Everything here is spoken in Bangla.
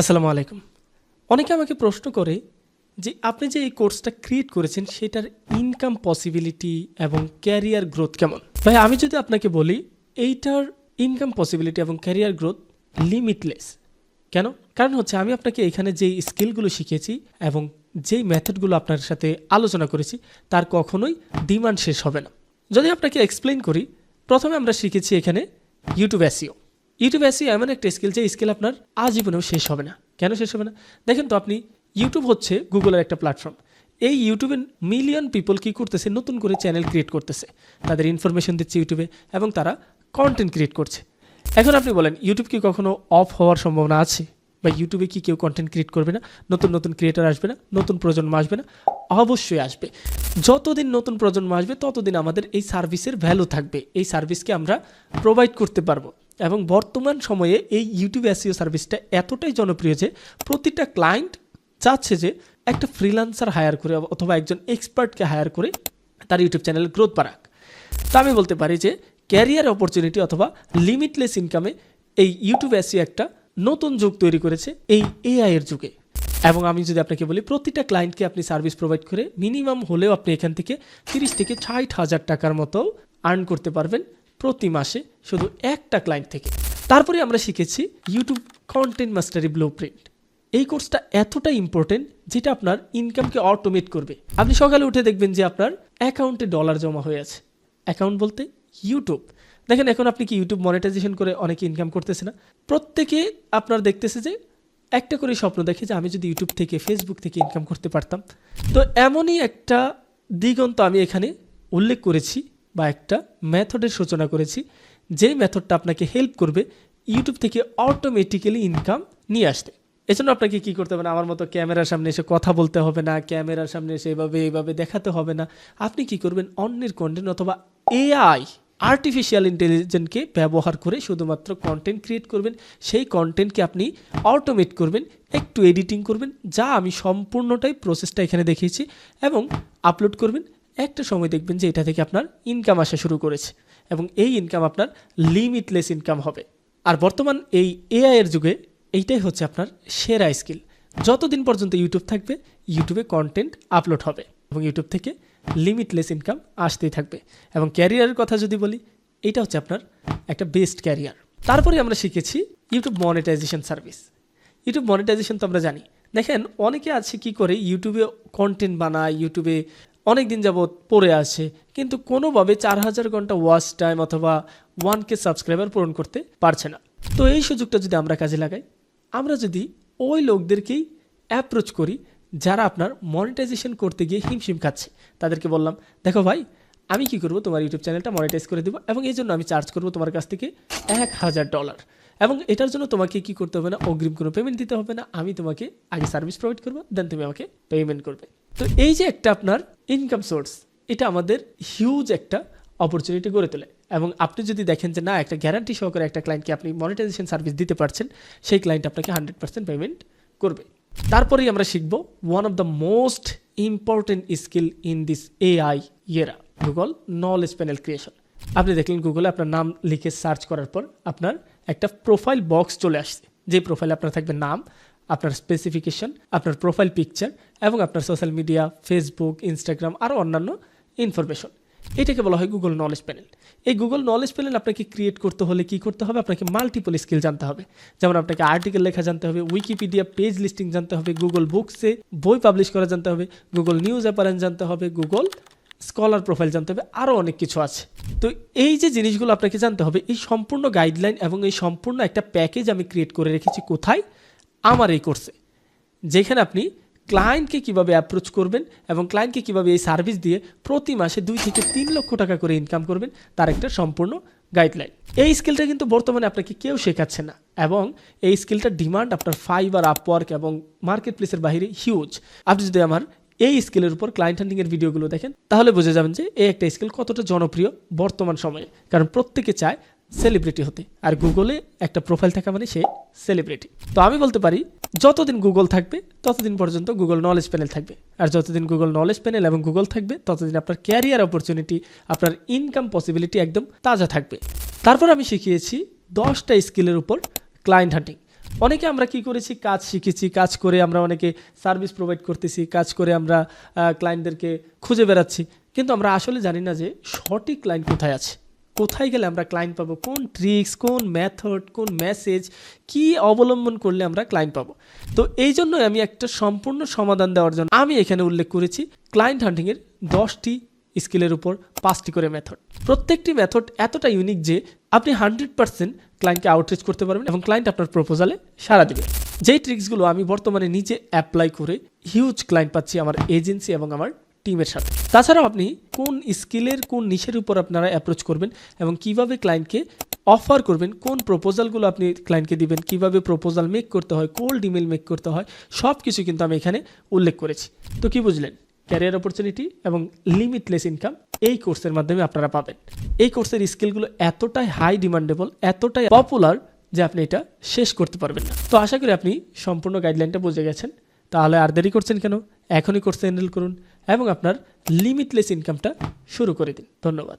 আসসালামু আলাইকুম। অনেকে আমাকে প্রশ্ন করে যে আপনি যে এই কোর্সটা ক্রিয়েট করেছেন সেটার ইনকাম পসিবিলিটি এবং ক্যারিয়ার গ্রোথ কেমন? ভাই আমি যদি আপনাকে বলি এইটার ইনকাম পসিবিলিটি এবং ক্যারিয়ার গ্রোথ লিমিটলেস। কেন? কারণ হচ্ছে আমি আপনাকে এখানে যেই স্কিলগুলো শিখিয়েছি এবং যেই মেথডগুলো আপনার সাথে আলোচনা করেছি তার কখনোই ডিমান্ড শেষ হবে না। যদি আপনাকে এক্সপ্লেইন করি, প্রথমে আমরা শিখেছি এখানে ইউটিউব এসইও। ইউটিউব এসইও এমন একটা স্কিল যে স্কিল আপনার আজীবনেও শেষ হবে না। কেন শেষ হবে না? দেখেন তো, আপনি ইউটিউব হচ্ছে গুগলের একটা প্ল্যাটফর্ম। এই ইউটিউবে মিলিয়ন পিপল কি করতেছে, নতুন করে চ্যানেল ক্রিয়েট করতেছে, তাদের ইনফরমেশন দিচ্ছে ইউটিউবে এবং তারা কন্টেন্ট ক্রিয়েট করছে। এখন আপনি বলেন ইউটিউব কি কখনো অফ হওয়ার সম্ভাবনা আছে? বা ইউটিউবে কি কেউ কন্টেন্ট ক্রিয়েট করবে না? নতুন নতুন ক্রিয়েটার আসবে না? নতুন প্রজন্ম আসবে না? অবশ্যই আসবে। যতদিন নতুন প্রজন্ম আসবে ততদিন আমাদের এই সার্ভিসের ভ্যালু থাকবে, এই সার্ভিসকে আমরা প্রোভাইড করতে পারবো। এবং বর্তমান সময়ে এই ইউটিউব এসইও সার্ভিসটা এতটাই জনপ্রিয় যে প্রতিটা ক্লায়েন্ট চাচ্ছে যে একটা ফ্রিল্যান্সার হায়ার করে অথবা একজন এক্সপার্টকে হায়ার করে তার ইউটিউব চ্যানেলের গ্রোথ বাড়াক। তা আমি বলতে পারি যে ক্যারিয়ার অপরচুনিটি অথবা লিমিটলেস ইনকামে এই ইউটিউব এসইও একটা নতুন যুগ তৈরি করেছে এই এআই এর যুগে। এবং আমি যদি আপনাকে বলি প্রতিটা ক্লায়েন্টকে আপনি সার্ভিস প্রোভাইড করে মিনিমাম হলেও আপনি এখান থেকে 30 থেকে 60,000 টাকার মতো আর্ন করতে পারবেন প্রতি মাসে শুধু একটা ক্লায়েন্ট থেকে। তারপরে আমরা শিখেছি ইউটিউব কন্টেন্ট মাস্টারি ব্লুপ্রিন্ট। এই কোর্সটা এতটাই ইম্পর্টেন্ট যেটা আপনার ইনকামকে অটোমেট করবে। আপনি সকালে উঠে দেখবেন যে আপনার অ্যাকাউন্টে ডলার জমা হয়ে আছে। অ্যাকাউন্ট বলতে ইউটিউব। দেখেন এখন আপনি কি ইউটিউব মনিটাইজেশন করে অনেকে ইনকাম করতেছে না? প্রত্যেকে আপনার দেখতেছে যে একটা করে স্বপ্ন দেখে যে আমি যদি ইউটিউব থেকে ফেসবুক থেকে ইনকাম করতে পারতাম। তো এমনই একটা দিগন্ত আমি এখানে উল্লেখ করেছি বা একটা মেথডের সূচনা করেছি, যেই মেথডটা আপনাকে হেল্প করবে ইউটিউব থেকে অটোমেটিক্যালি ইনকাম নিয়ে আসতে। এজন্য আপনাকে কি করতে হবে না, আমার মতো ক্যামেরার সামনে এসে কথা বলতে হবে না, ক্যামেরার সামনে এসে এইভাবে দেখাতে হবে না। আপনি কি করবেন, অন্যের কন্টেন্ট অথবা এআই আর্টিফিশিয়াল ইন্টেলিজেন্সকে ব্যবহার করে শুধুমাত্র কন্টেন্ট ক্রিয়েট করবেন। সেই কন্টেন্টকে আপনি অটোমেট করবেন, একটু এডিটিং করবেন, যা আমি সম্পূর্ণটাই প্রসেসটা এখানে দেখিয়েছি, এবং আপলোড করবেন। একটা সময় দেখবেন যে এটা থেকে আপনার ইনকাম আসা শুরু করেছে এবং এই ইনকাম আপনার লিমিটলেস ইনকাম হবে। আর বর্তমান এই এআই এর যুগে এইটাই হচ্ছে আপনার সেরা স্কিল। যতদিন পর্যন্ত ইউটিউব থাকবে ইউটিউবে কন্টেন্ট আপলোড হবে এবং ইউটিউব থেকে লিমিটলেস ইনকাম আসতেই থাকবে। এবং ক্যারিয়ারের কথা যদি বলি, এইটা হচ্ছে আপনার একটা বেস্ট ক্যারিয়ার। তারপরে আমরা শিখেছি YouTube monetization service. YouTube monetization তো আমরা জানি। দেখেন অনেকে আছে কি করে ইউটিউবে কন্টেন্ট বানায়, ইউটিউবে অনেক দিন যাবৎ পড়ে আছে, কিন্তু কোনোভাবে 4,000 ঘন্টা ওয়াচ টাইম অথবা 1K সাবস্ক্রাইবার পূরণ করতে পারছে না। তো এই সুযোগটা যদি আমরা কাজে লাগাই, আমরা যদি ওই লোকদেরকেই অ্যাপ্রোচ করি যারা আপনার মনিটাইজেশন করতে গিয়ে হিমশিম খাচ্ছে, তাদেরকে বললাম দেখো ভাই, আমি কি করব, তোমার ইউটিউব চ্যানেলটা মনিটাইজ করে দেবো এবং এই জন্য আমি চার্জ করব তোমার কাছ থেকে $1,000। এবং এটার জন্য তোমাকে কি করতে হবে না, অগ্রিম কোনো পেমেন্ট দিতে হবে না। আমি তোমাকে আগে সার্ভিস প্রোভাইড করবো, দেন তুমি আমাকে পেমেন্ট করবে। তো এই যে একটা আপনার ইনকাম সোর্স, এটা আমাদের হিউজ একটা অপরচুনিটি গড়ে তোলে। এবং আপনি যদি দেখেন যে না, একটা গ্যারান্টি সহকারে একটা ক্লায়েন্টকে আপনি মনিটাইজেশন সার্ভিস দিতে পারছেন, সেই ক্লায়েন্ট আপনাকে 100% পেমেন্ট করবে। তারপরেই আমরা শিখব one of the most important skill in this AI era, Google knowledge panel creation. আপনি দেখলেন গুগলে আপনার নাম লিখে সার্চ করার পর আপনার একটা প্রোফাইল বক্স চলে আসছে, যে প্রোফাইলে আপনার থাকবে নাম, আপনার স্পেসিফিকেশন, আপনার প্রোফাইল পিকচার এবং আপনার সোশ্যাল মিডিয়া, ফেসবুক, ইনস্টাগ্রাম আরও অন্যান্য ইনফরমেশন। এটাকে বলা হয় গুগল নলেজ প্যানেল। এই গুগল নলেজ প্যানেল আপনাকে ক্রিয়েট করতে হলে কি করতে হবে, আপনাকে মাল্টিপল স্কিল জানতে হবে। যেমন আপনাকে আর্টিকেল লেখা জানতে হবে, উইকিপিডিয়া পেজ লিস্টিং জানতে হবে, গুগল বুকসে বই পাবলিশ করা জানতে হবে, গুগল নিউজ অ্যাপারেন্স জানতে হবে, গুগল স্কলার প্রোফাইল জানতে হবে, আরও অনেক কিছু আছে। তো এই যে জিনিসগুলো আপনাকে জানতে হবে, এই সম্পূর্ণ গাইডলাইন এবং এই সম্পূর্ণ একটা প্যাকেজ আমি ক্রিয়েট করে রেখেছি কোথায়, আমার এই কোর্সে, যেখানে আপনি ক্লায়েন্টকে কীভাবে অ্যাপ্রোচ করবেন এবং ক্লায়েন্টকে কীভাবে এই সার্ভিস দিয়ে প্রতি মাসে 2 থেকে 3 লক্ষ টাকা করে ইনকাম করবেন, তার একটা সম্পূর্ণ গাইডলাইন। এই স্কিলটা কিন্তু বর্তমানে আপনাকে কেউ শেখাচ্ছে না এবং এই স্কিলটার ডিমান্ড আপনার ফাইবার, আপওয়ার্ক এবং মার্কেট প্লেসের বাইরে হিউজ। আপনি যদি আমার এই স্কিলের উপর ক্লায়েন্ট হান্টিংয়ের ভিডিওগুলো দেখেন, তাহলে বুঝে যাবেন যে এই একটা স্কিল কতটা জনপ্রিয় বর্তমান সময়ে। কারণ প্রত্যেকে চায় সেলিব্রিটি হতে, আর গুগলে একটা প্রোফাইল থাকা মানে সে সেলিব্রিটি। তো আমি বলতে পারি যতদিন গুগল থাকবে ততদিন পর্যন্ত গুগল নলেজ প্যানেল থাকবে, আর যতদিন গুগল নলেজ প্যানেল এবং গুগল থাকবে ততদিন আপনার ক্যারিয়ার অপরচুনিটি, আপনার ইনকাম পসিবিলিটি একদম তাজা থাকবে। তারপর আমি শিখিয়েছি 10টা স্কিলের উপর ক্লায়েন্ট হান্টিং। অনেকে আমরা কি করেছি, কাজ শিখেছি, কাজ করে আমরা অনেকে সার্ভিস প্রোভাইড করতেছি, কাজ করে আমরা ক্লায়েন্টদেরকে খুঁজে বেড়াচ্ছি, কিন্তু আমরা আসলে জানি না যে সঠিক ক্লায়েন্ট কোথায় আছে, কোথায় গেলে আমরা ক্লায়েন্ট পাবো, কোন ট্রিক্স, কোন মেথড, কোন মেসেজ কি অবলম্বন করলে আমরা ক্লায়েন্ট পাবো। তো এই জন্যই আমি একটা সম্পূর্ণ সমাধান দেওয়ার জন্য আমি এখানে উল্লেখ করেছি ক্লায়েন্ট হান্টিংয়ের 10টি স্কিলের উপর 5টি করে মেথড। প্রত্যেকটি মেথড এতটা ইউনিক যে আপনি 100% ক্লায়েন্টকে আউটরিচ করতে পারবেন এবং ক্লায়েন্ট আপনার প্রপোজালে সাড়া দেবে। যেই ট্রিক্সগুলো আমি বর্তমানে নিজে অ্যাপ্লাই করে হিউজ ক্লায়েন্ট পাচ্ছি আমার এজেন্সি এবং আমার টিমের সাথে। তাছাড়াও আপনি কোন স্কিলের কোন নিশের উপর আপনারা অ্যাপ্রোচ করবেন এবং কিভাবে ক্লায়েন্টকে অফার করবেন, কোন প্রপোজালগুলো আপনি ক্লায়েন্টকে দিবেন, কিভাবে প্রপোজাল মেক করতে হয়, কোল্ড ইমেল মেক করতে হয়, সব কিছু কিন্তু আমি এখানে উল্লেখ করেছি। তো কি বুঝলেন? ক্যারিয়ার অপরচুনিটি এবং লিমিটলেস ইনকাম এই কোর্সের মাধ্যমে আপনারা পাবেন। এই কোর্সের স্কিলগুলো এতটাই হাই ডিমান্ডেবল, এতটাই পপুলার যে আপনি এটা শেষ করতে পারবেন না। তো আশা করি আপনি সম্পূর্ণ গাইডলাইনটা বুঝে গেছেন। তাহলে আর দেরি করছেন কেন? এখনই কোর্সে এনরোল করুন এবং আপনার লিমিটলেস ইনকামটা শুরু করে দিন। ধন্যবাদ।